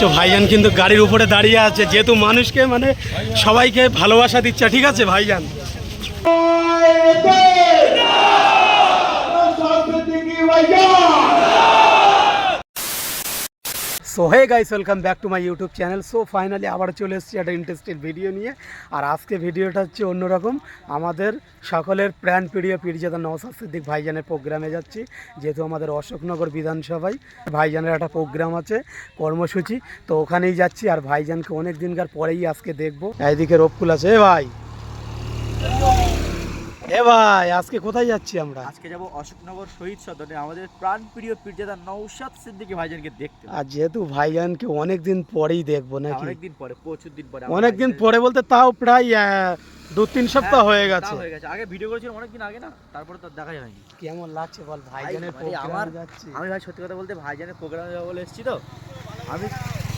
ভাইজান কিন্তু গাড়ির উপরে দাঁড়িয়ে আছে, যেহেতু মানুষকে মানে সবাইকে ভালোবাসা দিচ্ছে। ঠিক আছে ভাইজান। So hey guys, welcome back to my YouTube channel. So finally আবার চলে এসেছি একটা ইন্টারেস্টিং ভিডিও নিয়ে। আর আজকে ভিডিওটা হচ্ছে অন্যরকম। আমাদের সকলের প্রাণ প্রিয় পীরজাদা নওশাদ সিদ্দিক ভাইজানের প্রোগ্রামে যাচ্ছি, যেহেতু আমাদের অশোকনগর বিধানসভায় ভাইজানের একটা প্রোগ্রাম আছে, কর্মসূচি। তো ওখানেই যাচ্ছি, আর ভাইজানকে অনেক দিনকার পরেই আজকে দেখবো। এইদিকে রফকুল আছে। ভাই ভাই আজকে কোথায় যাচ্ছি আমরা? আজকে যাব অশোকনগর শহীদ সদনে আমাদের প্রাণপ্রিয় পীরজাদা নওশাদ সিদ্দিকী ভাইজানকে দেখতে। আর যেহেতু ভাইজানকে অনেক দিন পরেই দেখবো নাকি? অনেক দিন পরে, প্রচুর দিন পরে। অনেক দিন পরে বলতে তাও প্রায় 2-3 সপ্তাহ হয়ে গেছে। আগে ভিডিও করেছিলাম অনেক দিন আগে না, তারপরে তো দেখাই হয়নি। কেমন লাগছে বল ভাইজানের প্রোগ্রামে যাচ্ছি? আমি ভাই সত্যি কথা বলতে ভাইজানের প্রোগ্রামে যাবো বলে এসেছি, তো আমি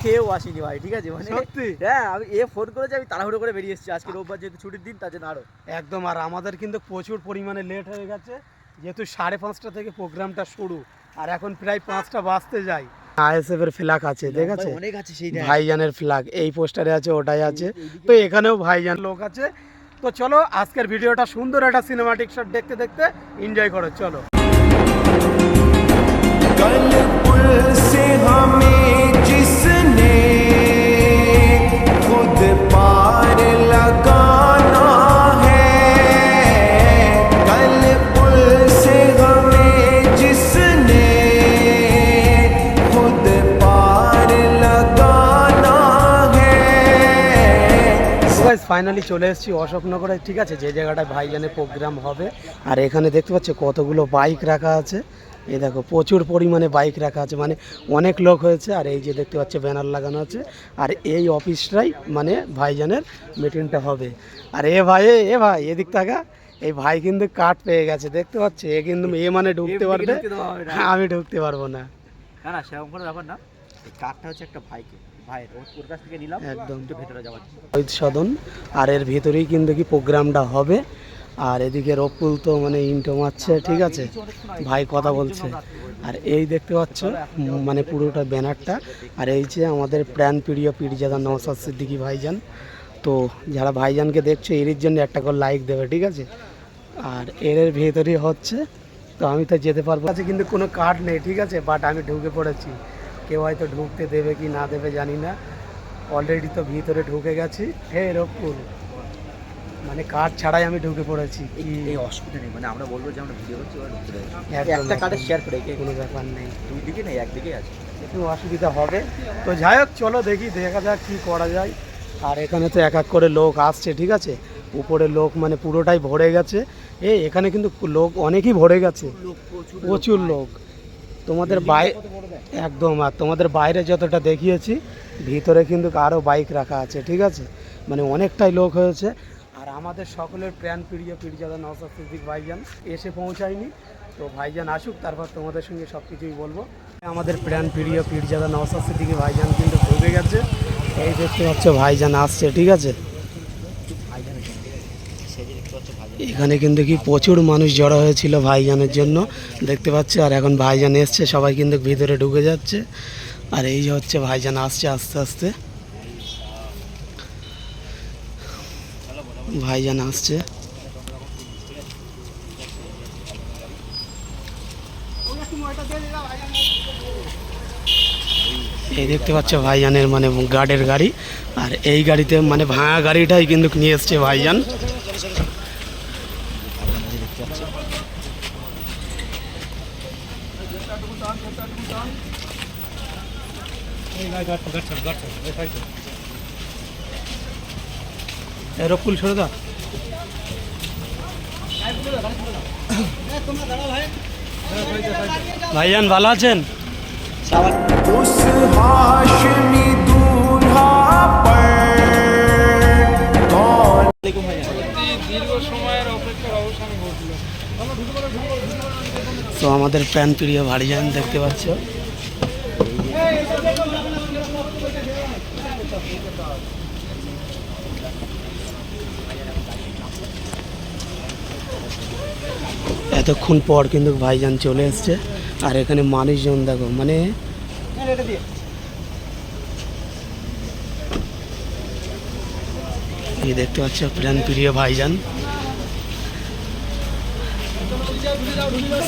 খেয়েও আসিনি ভাই। ঠিক আছে, মানে সত্যি? হ্যাঁ, আমি ফোন করেছি, আমি তাড়াহুড়ো করে বেরিয়ে এসেছি। আজকে রোববার যেহেতু ছুটির দিন, তার জন্য আরো একদম। আর আমাদের কিন্তু প্রচুর পরিমাণে লেট হয়ে গেছে, যেহেতু 5:30 থেকে প্রোগ্রামটা শুরু, আর এখন প্রায় 5টা বাজতে যায়। আইএসএফ এর ফ্ল্যাগ আছে, ঠিক আছে, অনেক আছে। সেই ভাইজানের ফ্ল্যাগ এই পোস্টারে আছে, ওটাই আছে। তো এখানেও ভাইজান লোক আছে। তো চলো আজকের ভিডিওটা সুন্দর একটা সিনেমাটিক শট দেখতে দেখতে এনজয় করো। চলো। ফাইনালি চলে এসেছি অশোকনগরে, ঠিক আছে, যে জায়গাটায় ভাইজানের প্রোগ্রাম হবে। আর এখানে দেখতে পাচ্ছ কতগুলো বাইক রাখা আছে। এই দেখো প্রচুর পরিমাণে বাইক রাখা আছে, মানে অনেক লোক হয়েছে। আর এই যে দেখতে পাচ্ছ ব্যানার লাগানো আছে। আর এই অফিসটাই মানে ভাইজানের মিটিংটা হবে। আর এ ভাই এদিক থাকা এই ভাই কিন্তু কার্ড পেয়ে গেছে, দেখতে পাচ্ছ। এ কিন্তু মানে ঢুকতে পারবে, আমি ঢুকতে পারবো না। না সেরকম কোনো ব্যাপার না, এই কার্ডটা হচ্ছে একটা ভাইকে, ভাইয়ের ওর কাছ থেকে নিলাম। একদম ভেতরে যাওয়ার শহীদ সদন, আর এর ভিতরেই কিন্তু কি প্রোগ্রামটা হবে। আর এদিকে রফুল তো মানে ইন্টো মারছে, ঠিক আছে, ভাই কথা বলছে। আর এই দেখতে পাচ্ছ মানে পুরোটা ব্যানারটা। আর এই যে আমাদের প্রাণ প্রিয় পীরজাদা নওশাদ সিদ্দিকী ভাইজান। তো যারা ভাইজানকে দেখছো এর জন্য একটা করে লাইক দেবে, ঠিক আছে। আর এর ভেতরেই হচ্ছে। তো আমি তো যেতে পারবো আছে, কিন্তু কোনো কার্ড নেই, ঠিক আছে, বাট আমি ঢুকে পড়েছি। কেউ হয়তো ঢুকতে দেবে কি না দেবে জানি না। অলরেডি তো ভিতরে ঢুকে গেছি। হে রফুল, মানে কার্ড ছাড়াই আমি ঢুকে পড়েছি। এই অসুবিধা নেই, মানে আমরা বলবো যে আমরা ভিডিও করছি, ওরা ঢুকতে দেবে। একটা কার্ডে শেয়ার করে কোনো ব্যাপার নেই, দুই দিকে নেই, একদিকেই আছে, একটু অসুবিধা হবে। তো যাই হোক, চলো দেখি, দেখা যাক কী করা যায়। আর এখানে তো এক এক করে লোক আসছে, ঠিক আছে, উপরে লোক মানে পুরোটাই ভরে গেছে। এখানে কিন্তু লোক অনেকই ভরে গেছে, প্রচুর লোক। তোমাদের বাইরে একদম, আর তোমাদের বাইরে যতটা দেখিয়েছি, ভিতরে কিন্তু আরও বাইক রাখা আছে, ঠিক আছে, মানে অনেকটাই লোক হয়েছে। আর আমাদের সকলের প্রাণ প্রিয় পীরজাদা নওশাদ সিদ্দিক ভাইজান এসে পৌঁছায়নি। তো ভাইজান আসুক, তারপর তোমাদের সঙ্গে সব কিছুই বলবো। আমাদের প্রাণ প্রিয় পীরজাদা নওশাদ সিদ্দিকী ভাইজান কিন্তু ঢুকে গেছে। এই দেখতে পাচ্ছ ভাইজান আসছে, ঠিক আছে। এখানে কিন্তু কি প্রচুর মানুষ জড়ো হয়েছিল ভাইজানের জন্য, দেখতে পাচ্ছ। আর এখন ভাইজান এসছে, সবাই কিন্তু ভিতরে ঢুকে যাচ্ছে। আর এই যে হচ্ছে ভাইজান আসছে আস্তে আস্তে, ভাইজান আসছে। এই দেখতে পাচ্ছ ভাইজানের মানে গার্ডের গাড়ি। আর এই গাড়িতে মানে ভাঙা গাড়িটাই কিন্তু নিয়ে এসছে ভাইজান। রফুল সরদা, ভাইজান ভালো আছেন? তো আমাদের প্রাণ প্রিয় ভাইজান দেখতে পাচ্ছ। এতক্ষণ পর কিন্তু ভাইজান চলে এসছে। আর এখানে মানুষজন দেখো, মানে এই দেখতে পাচ্ছ প্রাণ প্রিয় ভাইজান।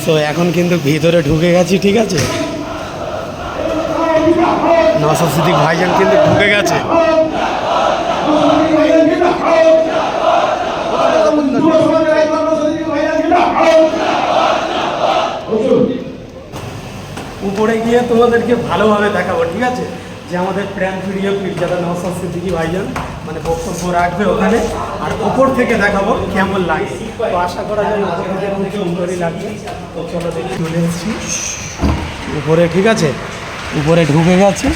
তো এখন কিন্তু ভিতরে ঢুকে গেছি, ঠিক আছে। নওশাদ সিদ্দিক ভাইজান কিন্তু ঢুকে গেছে। উপরে গিয়ে তোমাদেরকে ভালোভাবে দেখাবো, ঠিক আছে, যে আমাদের প্রাণ প্রিয় পীরজাদা নওশাদ সিদ্দিকী ভাইজান মানে বক্তব্য রাখবে ওখানে, আর উপর থেকে দেখাবো কেমন লাগে। তো আশা করা যায় উপর থেকে খুব সুন্দরই লাগবে। তো চলো দেখি, চলে এসেছি উপরে, ঠিক আছে, উপরে ঢুকে গেছে।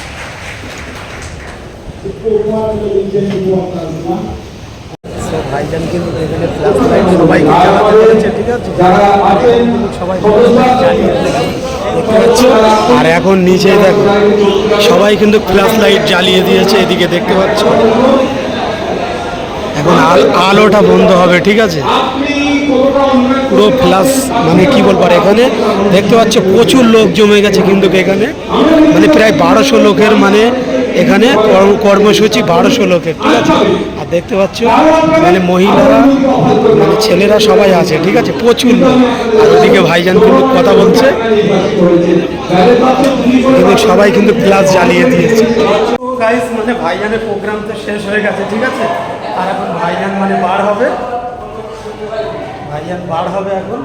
ভাইজান কিন্তু এখানে ফ্ল্যাশ লাইট সবাইকে জ্বালাতে বলেছে, ঠিক আছে, সবাই আর এখন নিচে দেখো সবাই কিন্তু ফ্ল্যাশ লাইট জ্বালিয়ে দিয়েছে, এদিকে দেখতে পাচ্ছ। এখন আলোটা বন্ধ হবে, ঠিক আছে, পুরো ফ্ল্যাশ মানে কি বলবো। আর এখানে দেখতে পাচ্ছ প্রচুর লোক জমে গেছে কিন্তু এখানে, মানে প্রায় 1200 লোকের মানে এখানে কর্মসূচি 1200 লোকের, ঠিক আছে। আর দেখতে পাচ্ছ মানে মহিলারা মানে ছেলেরা সবাই আছে, ঠিক আছে, প্রচুর লোক। আর ওদিকে ভাইজান কিন্তু কথা বলছে, কিন্তু সবাই কিন্তু ফ্ল্যাশ জ্বালিয়ে দিয়েছে। গাইস মানে ভাইজানের প্রোগ্রাম তো শেষ হয়ে গেছে, ঠিক আছে। আর এখন ভাইজান মানে বার হবে, ভাইজান বার হবে এখন।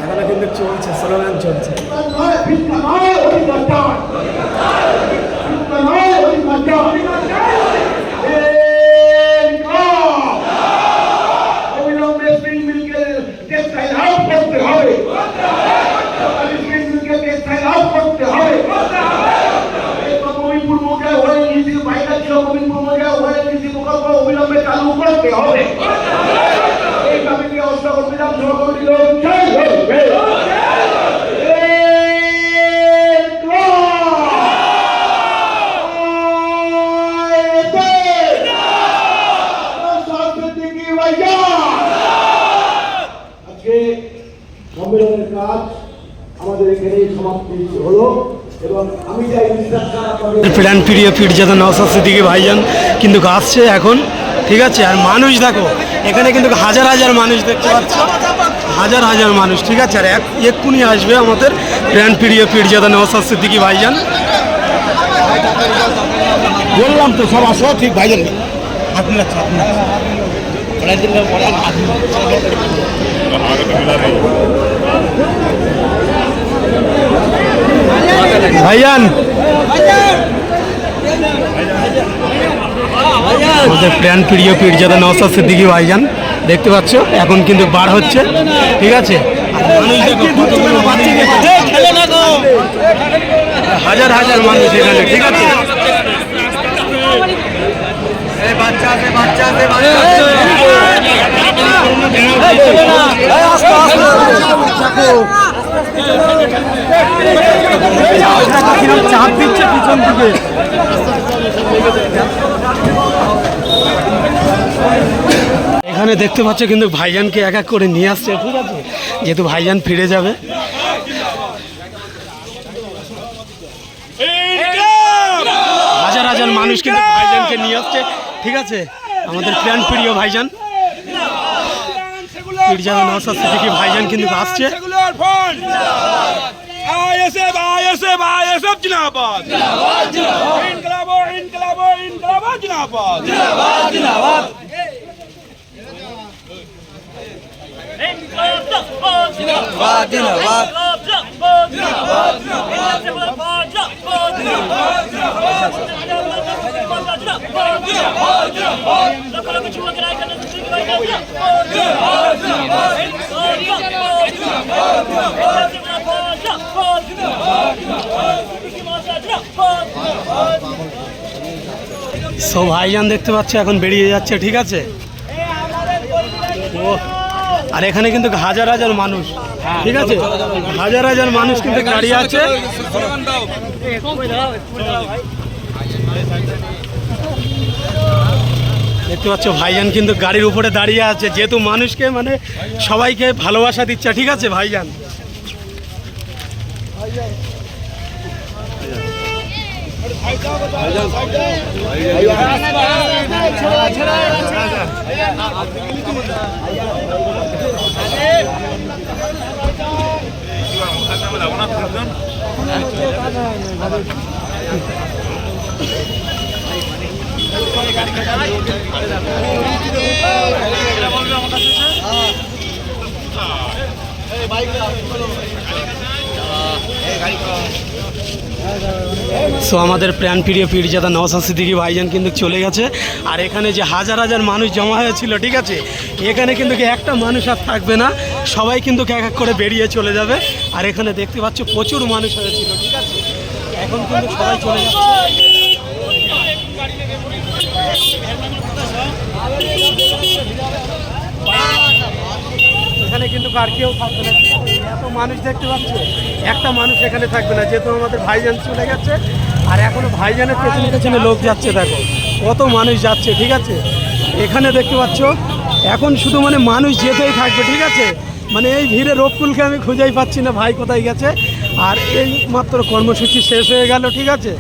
এখনো কিন্তু চলছে, স্লোগান চলছে। অবিলম্বে চালু করতে হবে। এই কমিটি অবস্থা বিধানসভা কমিটি আজকে সম্মেলনের কাজ আমাদের এখানেই সমাপ্তি হলো। প্রাণ প্রিয় পীরজাদা নওশাদ সিদ্দিকী ভাইজান কিন্তু আসছে এখন, ঠিক আছে। আর মানুষ দেখো এখানে কিন্তু হাজার হাজার মানুষ দেখতে পাচ্ছ, হাজার হাজার মানুষ, ঠিক আছে। আর এক্ষুনি আসবে আমাদের প্রাণ প্রিয় পীরজাদা নওশাদ সিদ্দিকী ভাইজান। বললাম তো সব আসো, ঠিক ভাইজান ভাইজান আমাদের প্রাণ প্রিয় পীরজাদা নওশাদ সিদ্দিকী ভাইজান দেখতে পাচ্ছ এখন কিন্তু বার হচ্ছে, ঠিক আছে। হাজার হাজার মানুষ এখানে, ঠিক আছে। চাপ দিচ্ছে পিছন থেকে। এখানে দেখতে পাচ্ছ কিন্তু ভাইজানকে এক এক করে নিয়ে আসছে, ঠিক আছে, যেহেতু ভাইজান ফিরে যাবে। হাজার হাজার মানুষ কিন্তু ভাইজানকে নিয়ে আসছে, ঠিক আছে। আমাদের প্রাণ প্রিয় ভাইজান পীরজাদা নওশাদ সিদ্দিকী ভাইজান কিন্তু আসছে। সব ভাইজান দেখতে পাচ্ছ এখন বেরিয়ে যাচ্ছে, ঠিক আছে। আর এখানে কিন্তু হাজার হাজার মানুষ, ঠিক আছে, হাজার হাজার মানুষ কিন্তু দাঁড়িয়ে আছে। দেখতে পাচ্ছ ভাইজান কিন্তু গাড়ির উপরে দাঁড়িয়ে আছে, যেহেতু মানুষকে মানে সবাইকে ভালোবাসা দিচ্ছে, ঠিক আছে ভাইজান। সো আমাদের প্রাণপ্রিয় পীরজাদা নওশাদ সিদ্দিকী ভাইজান কিন্তু চলে গেছে। আর এখানে যে হাজার হাজার মানুষ জমা হয়েছিল, ঠিক আছে, এখানে কিন্তু একটা মানুষ আর থাকবে না, সবাই কিন্তু এক এক করে বেরিয়ে চলে যাবে। আর এখানে দেখতে পাচ্ছ প্রচুর মানুষ হয়েছিল, ঠিক আছে, এখন কিন্তু সবাই চলে যাচ্ছে। এখানে কিন্তু আর কেউ থাকবে না, এত মানুষ দেখতে পাচ্ছ, একটা মানুষ এখানে থাকবে না, যেহেতু আমাদের ভাইজান চলে গেছে। আর এখনো ভাইজানের পেছনে পেছনে লোক যাচ্ছে, দেখো কত মানুষ যাচ্ছে, ঠিক আছে। এখানে দেখতে পাচ্ছ এখন শুধু মানে মানুষ যেতেই থাকবে, ঠিক আছে। মানে এই ভিড়ে রফুলকে আমি খুঁজেই পাচ্ছি না, ভাই কোথায় গেছে। আর এই মাত্র কর্মসূচি শেষ হয়ে গেল, ঠিক আছে।